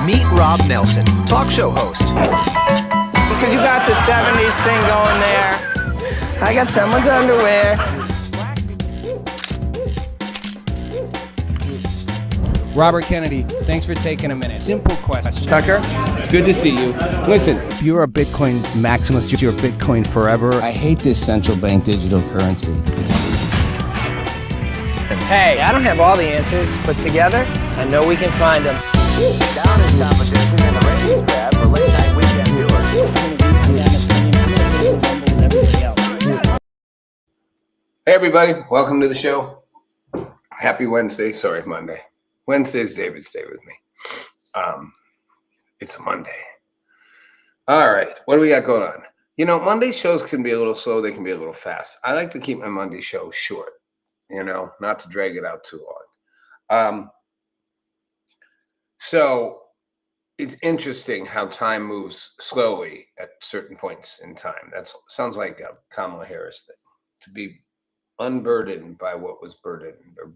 Meet Rob Nelson, talk show host. Because you got the 70s thing going there. I got someone's underwear. Robert Kennedy, thanks for taking a minute. Simple question. Tucker, it's good to see you. Listen, You're a Bitcoin maximalist. You're Bitcoin forever. I hate this central bank digital currency. hey, I don't have all the answers, but together, I know we can find them. Down is competition in the ratings tab for late night weekend viewers. Hey everybody, welcome to the show. Happy Wednesday. Sorry, Monday. Wednesday's David's Day with me. It's a Monday. All right, what do we got going on? You know, Monday shows can be a little slow. They can be a little fast. I like to keep my Monday show short, not to drag it out too long. So it's interesting how time moves slowly at certain points in time. That sounds like a Kamala Harris thing, to be unburdened by what was burdened, or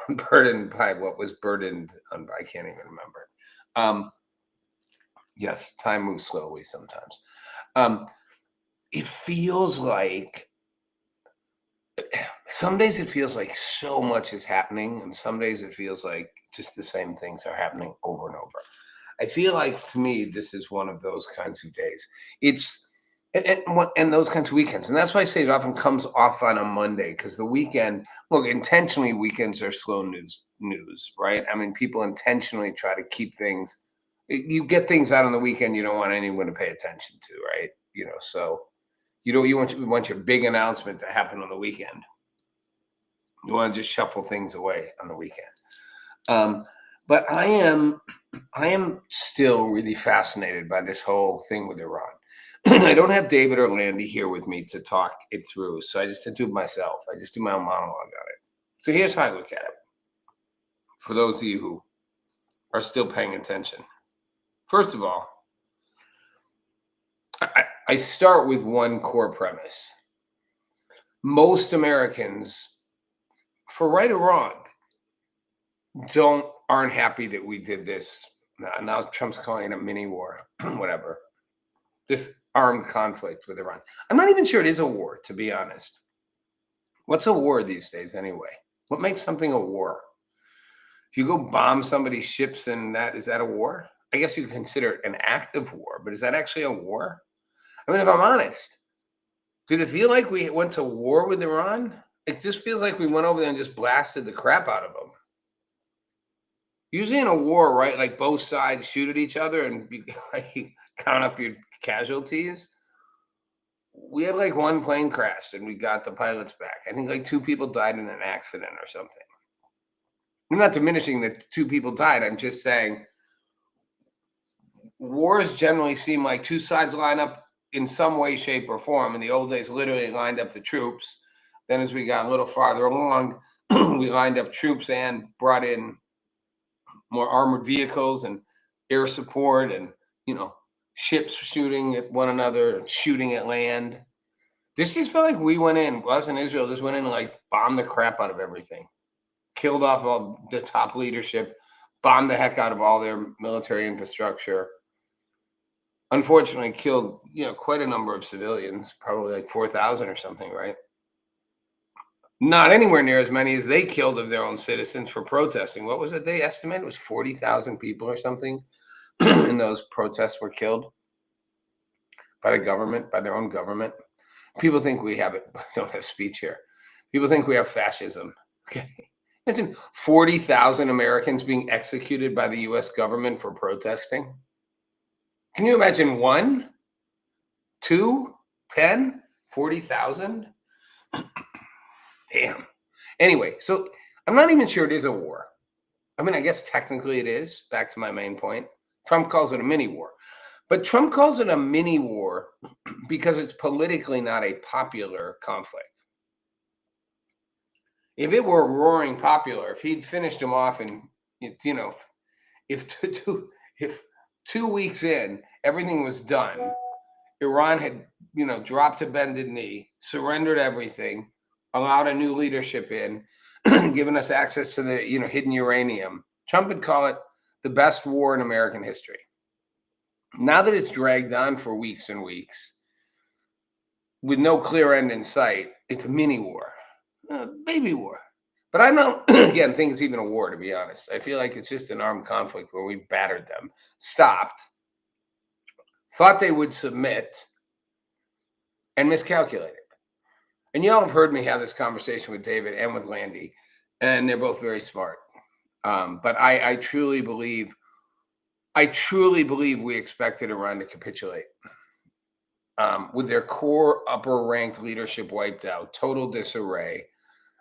unburdened by what was burdened. I can't even remember. Yes, time moves slowly sometimes. It feels like, some days it feels like so much is happening, and some days it feels like just the same things are happening over and over. I feel like, to me, this is one of those kinds of days. And those kinds of weekends. And that's why I say it often comes off on a Monday, because the weekend, look, intentionally weekends are slow news, right? I mean, people intentionally try to keep things, you get things out on the weekend you don't want anyone to pay attention to, right? So you want your big announcement to happen on the weekend. You want to just shuffle things away on the weekend. But I am I am still really fascinated by this whole thing with Iran. I don't have David or Landy here with me to talk it through, so I just do it myself. I just do my own monologue on it. So here's how I look at it. For those of you who are still paying attention. First of all, I start with one core premise. Most Americans, for right or wrong, aren't happy that we did this. Now Trump's calling it a mini war, whatever. This armed conflict with Iran. I'm not even sure it is a war, to be honest. What's a war these days anyway? What makes something a war? If you go bomb somebody's ships and is that a war? I guess you could consider it an act of war, but is that actually a war? I mean, if I'm honest, did it feel like we went to war with Iran? It just feels like we went over there and just blasted the crap out of them. Usually in a war, right, like both sides shoot at each other and you count up your casualties. We had like one plane crash and we got the pilots back. I think like 2 people died in an accident or something. I'm not diminishing that 2 people died. I'm just saying wars generally seem like 2 sides line up in some way, shape, or form. In the old days, literally lined up the troops. Then as we got a little farther along, we lined up troops and brought in more armored vehicles and air support and, ships shooting at one another, shooting at land. This just felt like we went in, us and Israel just went in and like bombed the crap out of everything. Killed off all the top leadership, bombed the heck out of all their military infrastructure. Unfortunately, killed quite a number of civilians, probably like 4,000 or something, right? Not anywhere near as many as they killed of their own citizens for protesting. What was it they estimated? It was 40,000 people or something in those protests were killed by the government, by their own government. People think we don't have speech here. People think we have fascism. Okay. Imagine 40,000 Americans being executed by the US government for protesting. Can you imagine 1, 2, 10, 40,000? Damn. Anyway, so I'm not even sure it is a war. I mean, I guess technically it is, back to my main point. Trump calls it a mini war. But Trump calls it a mini war because it's politically not a popular conflict. If it were roaring popular, if he'd finished him off and, if 2 weeks in, everything was done, Iran had, dropped a bended knee, surrendered everything, allowed a new leadership in, given us access to the, hidden uranium, Trump would call it the best war in American history. Now that it's dragged on for weeks and weeks, with no clear end in sight, it's a mini war, baby war. But I don't, again, think it's even a war, to be honest. I feel like it's just an armed conflict where we battered them, stopped, thought they would submit, and miscalculated. And y'all have heard me have this conversation with David and with Landy, and they're both very smart. But I truly believe we expected Iran to capitulate. With their core upper-ranked leadership wiped out, total disarray,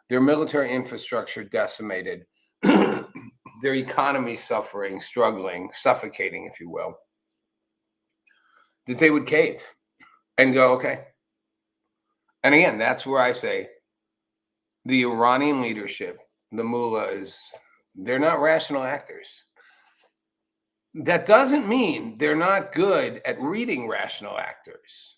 their military infrastructure decimated, their economy suffering, struggling, suffocating, if you will, that they would cave and go, okay. And again, that's where I say the Iranian leadership, the mullahs, they're not rational actors. That doesn't mean they're not good at reading rational actors.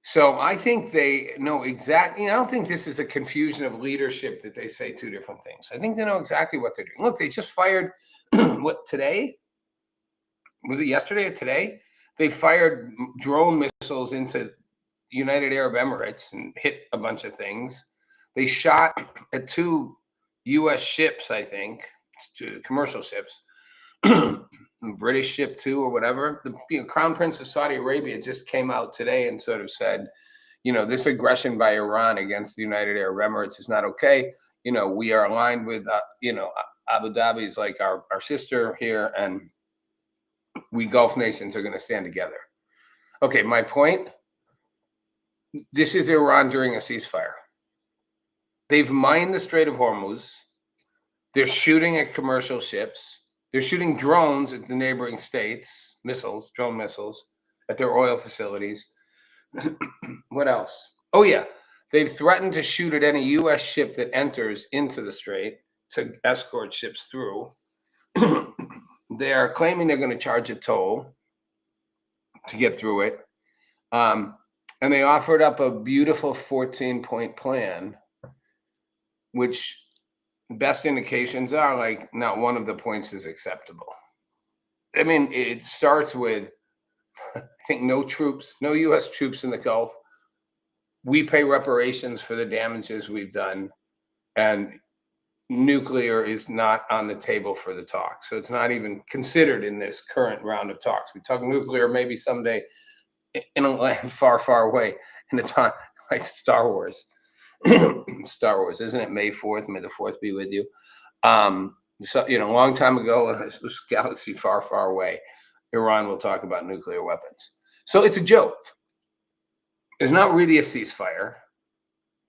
So I think they know exactly. I don't think this is a confusion of leadership that they say 2 different things. I think they know exactly what they're doing. Look, they just fired, what, today? Was it yesterday or today? They fired drone missiles into United Arab Emirates and hit a bunch of things. They shot at 2 U.S. ships, I think, 2 commercial ships. British ship too, or whatever. The Crown Prince of Saudi Arabia just came out today and sort of said, this aggression by Iran against the United Arab Emirates is not okay. We are aligned with, Abu Dhabi is like our sister here, and we Gulf nations are going to stand together. Okay, my point. This is Iran during a ceasefire. They've mined the Strait of Hormuz. They're shooting at commercial ships. They're shooting drones at the neighboring states, drone missiles, at their oil facilities. What else? Oh, yeah. They've threatened to shoot at any U.S. ship that enters into the strait to escort ships through. They are claiming they're going to charge a toll to get through it. And they offered up a beautiful 14-point plan, which best indications are like not one of the points is acceptable. I mean, it starts with, I think, no U.S. troops in the Gulf. We pay reparations for the damages we've done, and nuclear is not on the table for the talk. So it's not even considered in this current round of talks. We talk nuclear maybe someday in a land far, far away in a time like Star Wars. Star Wars, isn't it May 4th? May the 4th be with you. So, a long time ago, in a galaxy far, far away, Iran will talk about nuclear weapons. So it's a joke. There's not really a ceasefire.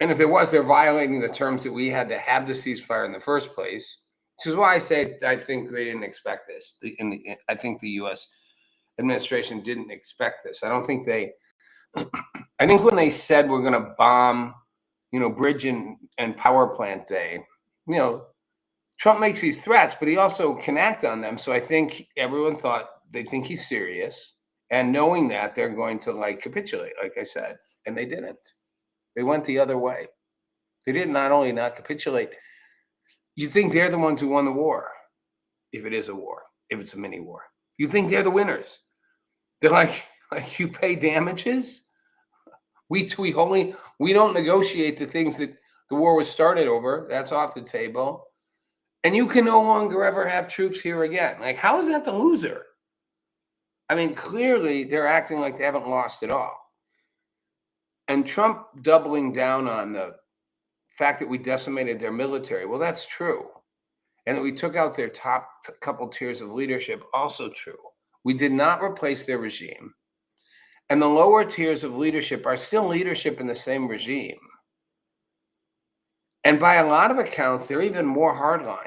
And if there was, they're violating the terms that we had to have the ceasefire in the first place, which is why I say I think they didn't expect this. I think the U.S. administration didn't expect this. I don't think I think when they said we're going to bomb, bridge and power plant day, Trump makes these threats, but he also can act on them. So I think everyone thought they think he's serious. And knowing that, they're going to capitulate, like I said, and they didn't. They went the other way. They did not only not capitulate, you think they're the ones who won the war, if it is a war, if it's a mini war. You think they're the winners. They're like you pay damages? We don't negotiate the things that the war was started over. That's off the table. And you can no longer ever have troops here again. Like, how is that the loser? I mean, clearly they're acting like they haven't lost it all. And Trump doubling down on the fact that we decimated their military. Well, that's true. And that we took out their top couple tiers of leadership, also true. We did not replace their regime. And the lower tiers of leadership are still leadership in the same regime. And by a lot of accounts, they're even more hardline.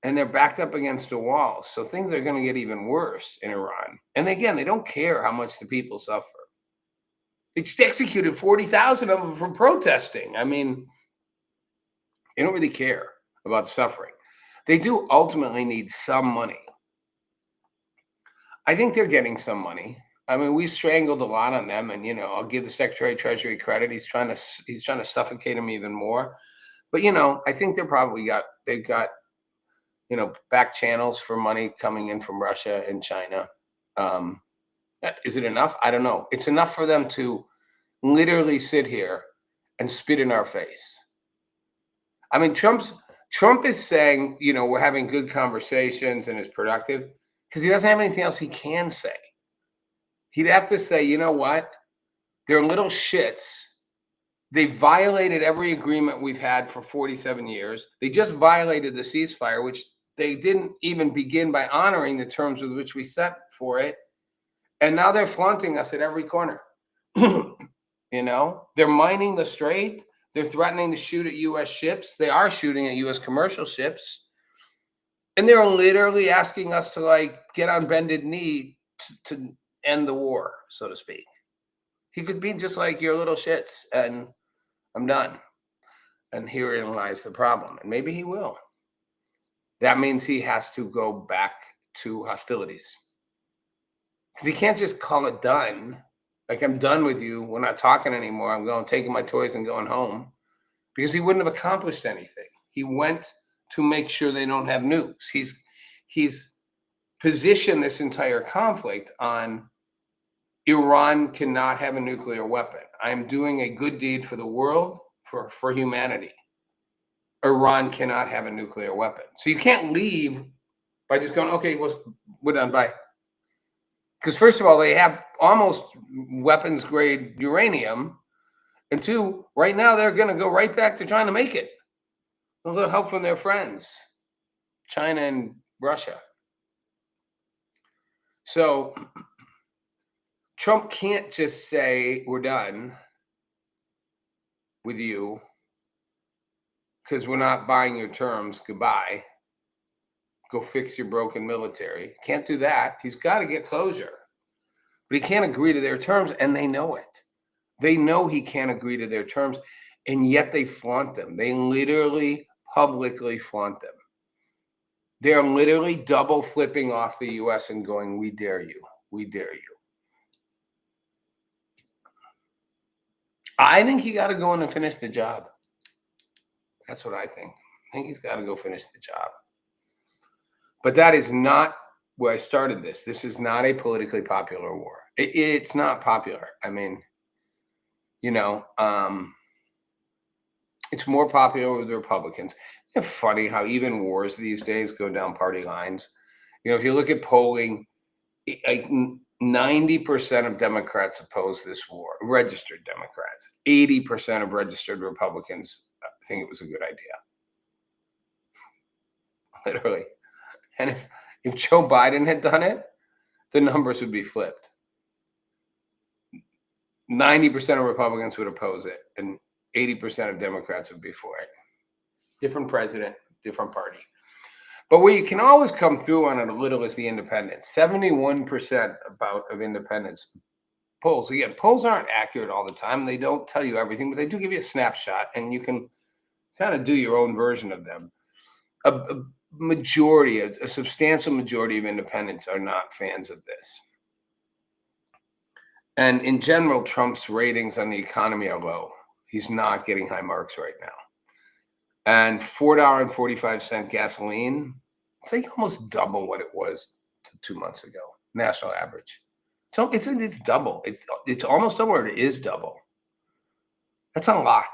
And they're backed up against a wall. So things are going to get even worse in Iran. And again, they don't care how much the people suffer. They just executed 40,000 of them for protesting. I mean, they don't really care about suffering. They do ultimately need some money. I think they're getting some money. I mean, we've strangled a lot on them, and I'll give the Secretary of Treasury credit. He's trying to suffocate them even more. But I think they've got back channels for money coming in from Russia and China. Is it enough? I don't know. It's enough for them to literally sit here and spit in our face. I mean, Trump is saying, we're having good conversations and it's productive because he doesn't have anything else he can say. He'd have to say, you know what? They're little shits. They violated every agreement we've had for 47 years. They just violated the ceasefire, which they didn't even begin by honoring the terms with which we set for it. And now they're flaunting us at every corner. They're mining the strait. They're threatening to shoot at U.S. ships. They are shooting at U.S. commercial ships. And they're literally asking us to get on bended knee to end the war, so to speak. He could be just like your little shits and I'm done. And herein lies the problem. And maybe he will. That means he has to go back to hostilities. Because he can't just call it done. Like, I'm done with you. We're not talking anymore. I'm taking my toys and going home. Because he wouldn't have accomplished anything. He went to make sure they don't have nukes. He's positioned this entire conflict on Iran cannot have a nuclear weapon. I am doing a good deed for the world, for humanity. Iran cannot have a nuclear weapon. So you can't leave by just going, okay, well, we're done, bye. Because first of all, they have almost weapons-grade uranium. And two, right now they're going to go right back to trying to make it. A little help from their friends, China and Russia. So Trump can't just say, we're done with you because we're not buying your terms. Goodbye. go fix your broken military. Can't do that. He's got to get closure. But he can't agree to their terms, and they know it. They know he can't agree to their terms, and yet they flaunt them. They literally publicly flaunt them. They're literally double flipping off the U.S. and going, we dare you. We dare you. I think he got to go in and finish the job. That's what I think. I think he's got to go finish the job. But that is not where I started this. This is not a politically popular war. It's not popular. I mean, you know, it's more popular with the Republicans. It's funny how even wars these days go down party lines. You know, if you look at polling, like 90% of Democrats oppose this war, registered Democrats. 80% of registered Republicans think it was a good idea. Literally. And if Joe Biden had done it, the numbers would be flipped. 90% of Republicans would oppose it, and 80% of Democrats would be for it. Different president, different party. But where you can always come through on it a little is the independents. 71% of independents polls. Again, polls aren't accurate all the time. They don't tell you everything, but they do give you a snapshot, and you can kind of do your own version of them. A majority, a substantial majority of independents are not fans of this. And in general, Trump's ratings on the economy are low. He's not getting high marks right now. And $4.45 gasoline, it's like almost double what it was 2 months ago, national average. So it's double. It's almost double, or it is double. That's a lot.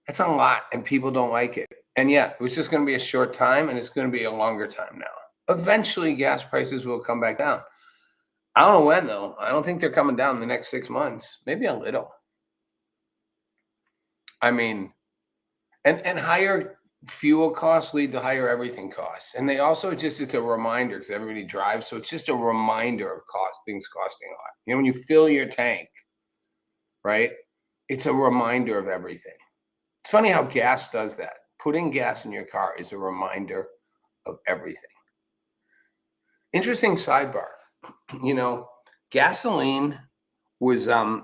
That's a lot, and people don't like it. And yeah, it was just going to be a short time, and it's going to be a longer time now. Eventually, gas prices will come back down. I don't know when, though. I don't think they're coming down in the next 6 months. Maybe a little. I mean, and higher fuel costs lead to higher everything costs. And they also it's a reminder, because everybody drives, so it's just a reminder of things costing a lot. You know, when you fill your tank, right, it's a reminder of everything. It's funny how gas does that. Putting gas in your car is a reminder of everything. Interesting sidebar. You know, gasoline was the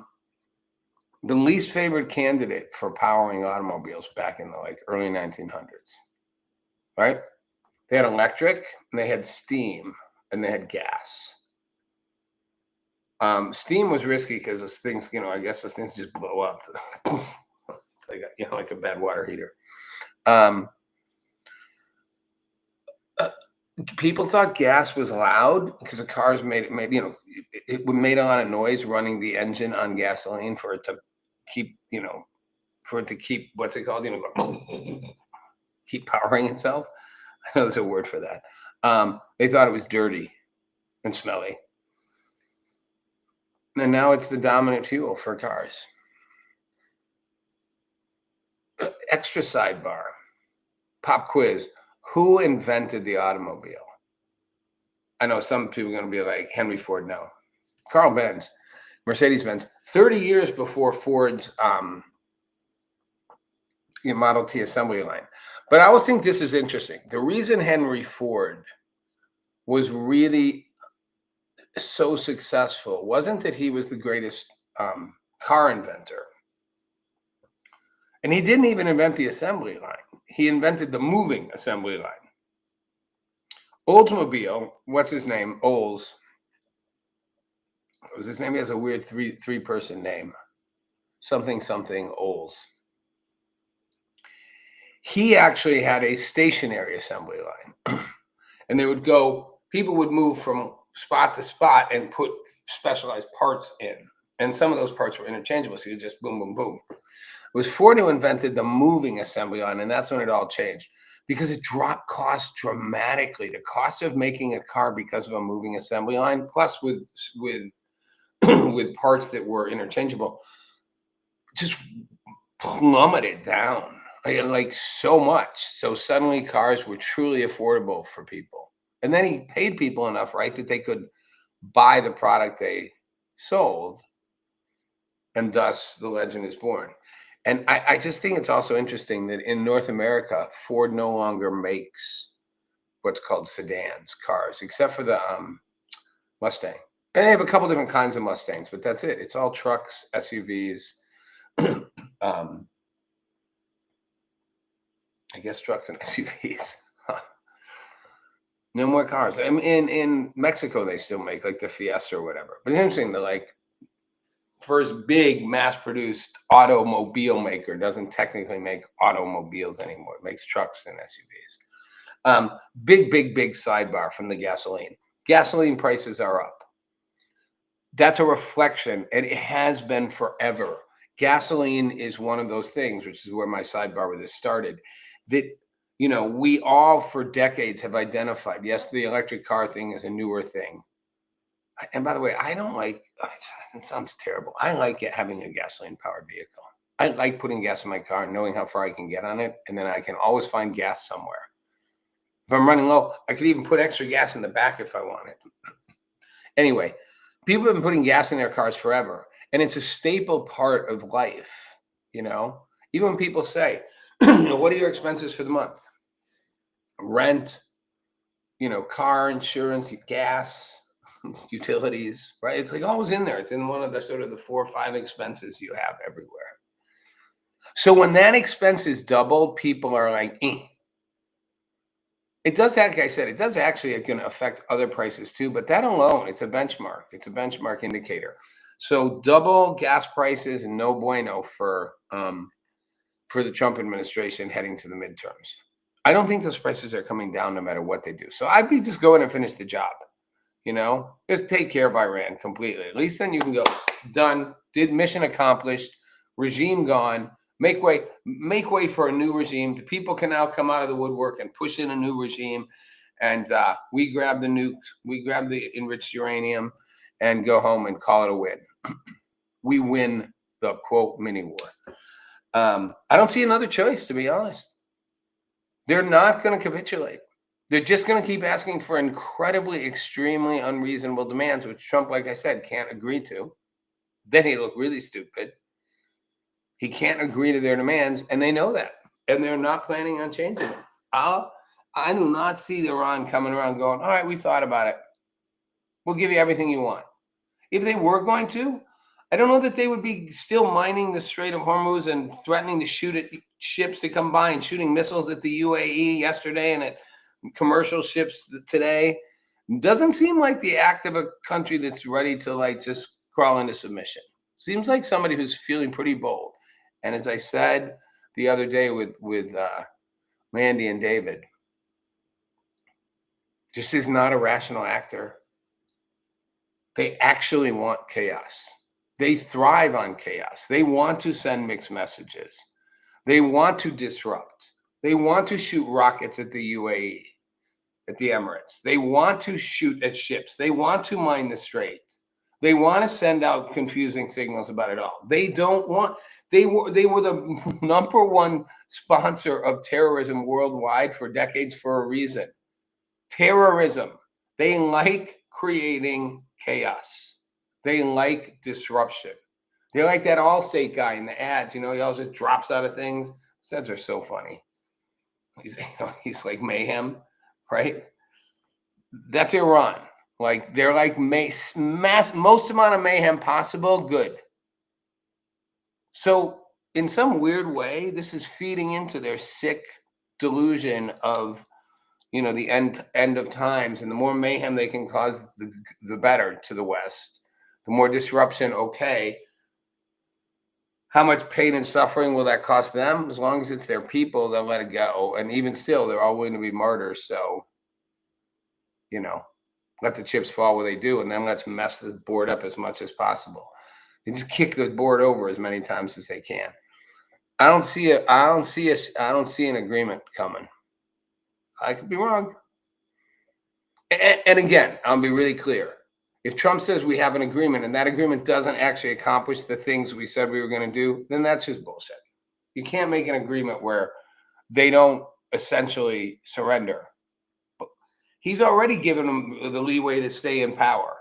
least favored candidate for powering automobiles back in the early 1900s, right? They had electric, and they had steam, and they had gas. Steam was risky because those things, I guess those things just blow up. It's like a bad water heater. People thought gas was loud because the cars made it made a lot of noise running the engine on gasoline for it to keep, what's it called? Keep powering itself. I know there's a word for that. They thought it was dirty and smelly. And now it's the dominant fuel for cars. Extra sidebar. Pop quiz. Who invented the automobile? I know some people are going to be like, Henry Ford, no. Carl Benz, Mercedes-Benz, 30 years before Ford's Model T assembly line. But I always think this is interesting. The reason Henry Ford was really so successful wasn't that he was the greatest car inventor. And he didn't even invent the assembly line. He invented the moving assembly line. Oldsmobile, what's his name? Olds. What was his name? He has a weird three-person name. Something Olds. He actually had a stationary assembly line. And they would people would move from spot to spot and put specialized parts in. And some of those parts were interchangeable, so you just boom, boom, boom. It was Ford who invented the moving assembly line, and that's when it all changed, because it dropped costs dramatically. The cost of making a car because of a moving assembly line, plus with with parts that were interchangeable, just plummeted down like so much. So suddenly cars were truly affordable for people. And then he paid people enough, right, that they could buy the product they sold. And thus the legend is born. And I just think it's also interesting that in North America, Ford no longer makes what's called sedans, cars, except for the Mustang. And they have a couple different kinds of Mustangs, but that's it. It's all trucks, SUVs. I guess trucks and SUVs. No more cars. I mean, in Mexico, they still make like the Fiesta or whatever. But it's interesting that like first big mass-produced automobile maker doesn't technically make automobiles anymore. It makes trucks and SUVs. Big sidebar from the gasoline. Gasoline prices are up. That's a reflection, and it has been forever. Gasoline is one of those things, which is where my sidebar with this started, that, you know, we all for decades have identified, yes, the electric car thing is a newer thing. And by the way, I don't like, it sounds terrible. I like having a gasoline powered vehicle. I like putting gas in my car and knowing how far I can get on it. And then I can always find gas somewhere. If I'm running low, I could even put extra gas in the back if I wanted. Anyway, people have been putting gas in their cars forever. And it's a staple part of life, you know? Even when people say, what are your expenses for the month? Rent, you know, car insurance, gas, utilities, right? It's like always in there. It's in one of the sort of the 4 or 5 expenses you have everywhere. So when that expense is doubled, people are like, eh. It does, like I said, it does actually going to affect other prices too, but that alone, it's a benchmark. It's a benchmark indicator. So double gas prices and no bueno for the Trump administration heading to the midterms. I don't think those prices are coming down no matter what they do. So I'd be just go in and finish the job. You know, just take care of Iran completely. At least then you can go, done, did mission accomplished, regime gone, make way for a new regime. The people can now come out of the woodwork and push in a new regime. And we grab the nukes, we grab the enriched uranium and go home and call it a win. We win the, quote, mini war. I don't see another choice, to be honest. They're not going to capitulate. They're just going to keep asking for incredibly, extremely unreasonable demands, which Trump, like I said, can't agree to. Then he look really stupid. He can't agree to their demands, and they know that. And they're not planning on changing them. I do not see Iran coming around going, all right, we thought about it. We'll give you everything you want. If they were going to, I don't know that they would be still mining the Strait of Hormuz and threatening to shoot at ships that come by and shooting missiles at the UAE yesterday and at commercial ships today. Doesn't seem like the act of a country that's ready to like just crawl into submission. Seems like somebody who's feeling pretty bold. And as I said the other day with Mandy and David, just is not a rational actor. They actually want chaos. They thrive on chaos. They want to send mixed messages. They want to disrupt. They want to shoot rockets at the UAE, at the Emirates. They want to shoot at ships. They want to mine the strait. They want to send out confusing signals about it all. They don't want, they were the number one sponsor of terrorism worldwide for decades for a reason. Terrorism. They like creating chaos. They like disruption. They're like that Allstate guy in the ads, you know, he always just drops out of things. These ads are so funny. He's like mayhem, right? That's Iran. Like they're like most amount of mayhem possible, good. So in some weird way, this is feeding into their sick delusion of, you know, the end of times, and the more mayhem they can cause, the better to the West. The more disruption, okay. How much pain and suffering will that cost them? As long as it's their people, they'll let it go. And even still, they're all willing to be martyrs. So, you know, let the chips fall where they do, and then let's mess the board up as much as possible. They just kick the board over as many times as they can. I don't see an agreement coming. I could be wrong. And again, I'll be really clear. If Trump says we have an agreement and that agreement doesn't actually accomplish the things we said we were going to do, then that's just bullshit. You can't make an agreement where they don't essentially surrender. He's already given them the leeway to stay in power.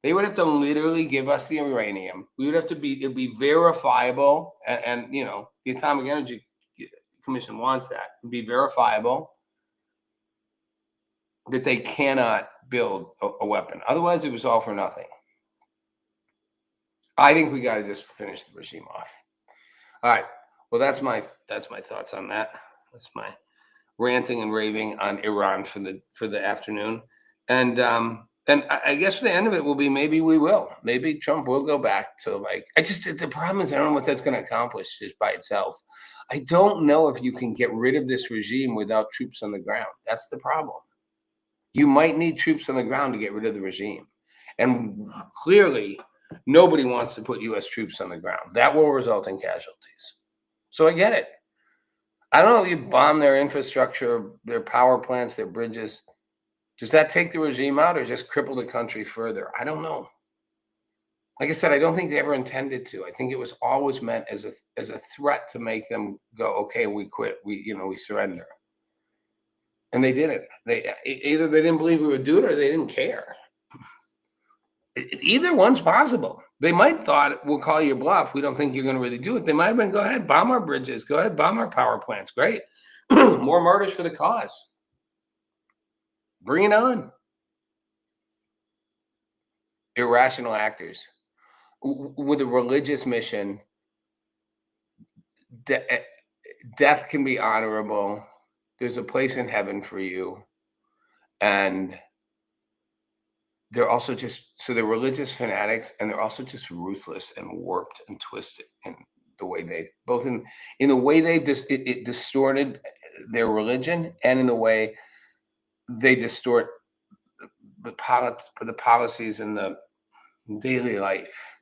They would have to literally give us the uranium. We would have to it'd be verifiable. And you know, the Atomic Energy Commission wants that. It'd be verifiable. that they cannot build a weapon. Otherwise, it was all for nothing. I think we got to just finish the regime off. All right. Well, that's my thoughts on that. That's my ranting and raving on Iran for the afternoon. And I guess the end of it will be maybe Trump will go back to the problem is I don't know what that's going to accomplish just by itself. I don't know if you can get rid of this regime without troops on the ground. That's the problem. You might need troops on the ground to get rid of the regime. And clearly, nobody wants to put U.S. troops on the ground. That will result in casualties. So I get it. I don't know if you bomb their infrastructure, their power plants, their bridges. Does that take the regime out or just cripple the country further? I don't know. Like I said, I don't think they ever intended to. I think it was always meant as a threat to make them go, okay, we quit, we surrender. And they didn't. Either they didn't believe we would do it or they didn't care. Either one's possible. They might thought, we'll call you bluff. We don't think you're going to really do it. They might have been, go ahead, bomb our bridges. Go ahead, bomb our power plants. Great. More martyrs for the cause. Bring it on. Irrational actors with a religious mission. Death can be honorable. There's a place in heaven for you. And they're also they're religious fanatics, and they're also just ruthless and warped and twisted in the way they in the way they it distorted their religion, and in the way they distort the policies in the daily life,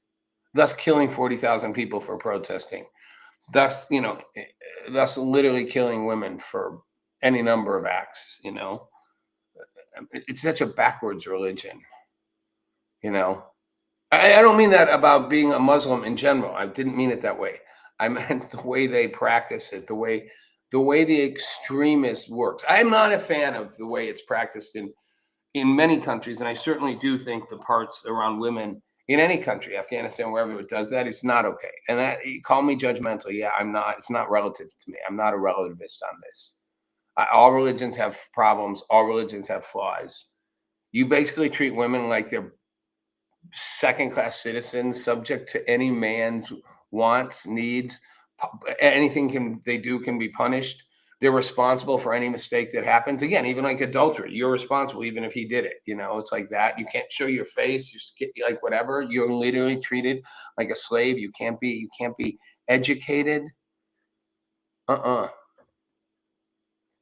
thus killing 40,000 people for protesting, thus literally killing women for any number of acts. It's such a backwards religion. I don't mean that about being a Muslim in general. I didn't mean it that way. I meant the way they practice it, the way the extremist works. I'm not a fan of the way it's practiced in many countries, and I certainly do think the parts around women in any country, Afghanistan, wherever it does that, it's not okay. And you call me judgmental. Yeah, I'm not. It's not relative to me. I'm not a relativist on this. All religions have problems. All religions have flaws. You basically treat women like they're second-class citizens, subject to any man's wants, needs. Anything they do can be punished. They're responsible for any mistake that happens. Again, even like adultery, you're responsible even if he did it. It's like that. You can't show your face. You're like whatever. You're literally treated like a slave. You can't be educated. And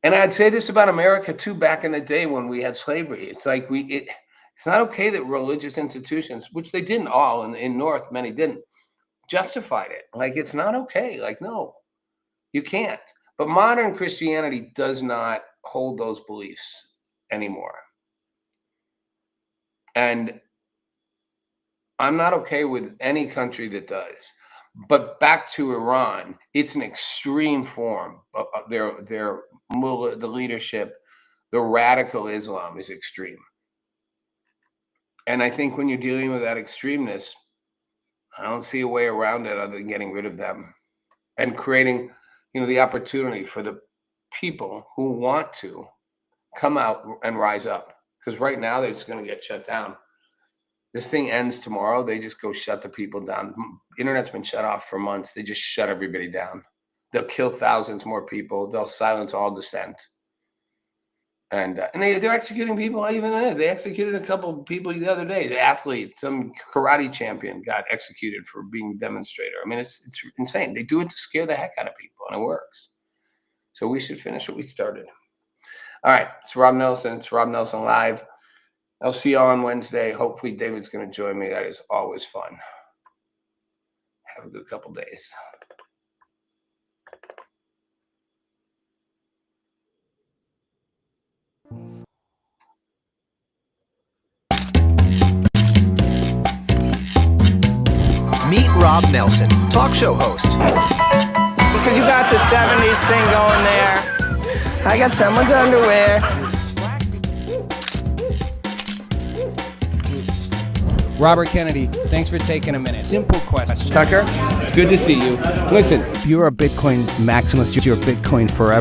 I'd say this about America too. Back in the day when we had slavery, it's like it's not okay that religious institutions, which they didn't all in North, many didn't, justified it. Like, it's not okay. Like, no, you can't. But modern Christianity does not hold those beliefs anymore. And I'm not okay with any country that does. But back to Iran, it's an extreme form of the leadership. The radical Islam is extreme. And I think when you're dealing with that extremeness, I don't see a way around it other than getting rid of them and creating, the opportunity for the people who want to come out and rise up. Because right now they're just going to get shut down. This thing ends tomorrow. They just go shut the people down. Internet's been shut off for months. They just shut everybody down. They'll kill thousands more people. They'll silence all dissent. And they're executing people. They executed a couple of people the other day. The athlete, some karate champion, got executed for being a demonstrator. I mean, it's insane. They do it to scare the heck out of people, and it works. So we should finish what we started. All right, it's Rob Nelson. It's Rob Nelson Live. I'll see you all on Wednesday. Hopefully David's going to join me. That is always fun. Have a good couple days. Meet Rob Nelson, talk show host. Because you got the 70s thing going there. I got someone's underwear. Robert Kennedy, thanks for taking a minute. Simple question. Tucker, It's good to see you. Listen, you're a Bitcoin maximalist. You're Bitcoin forever.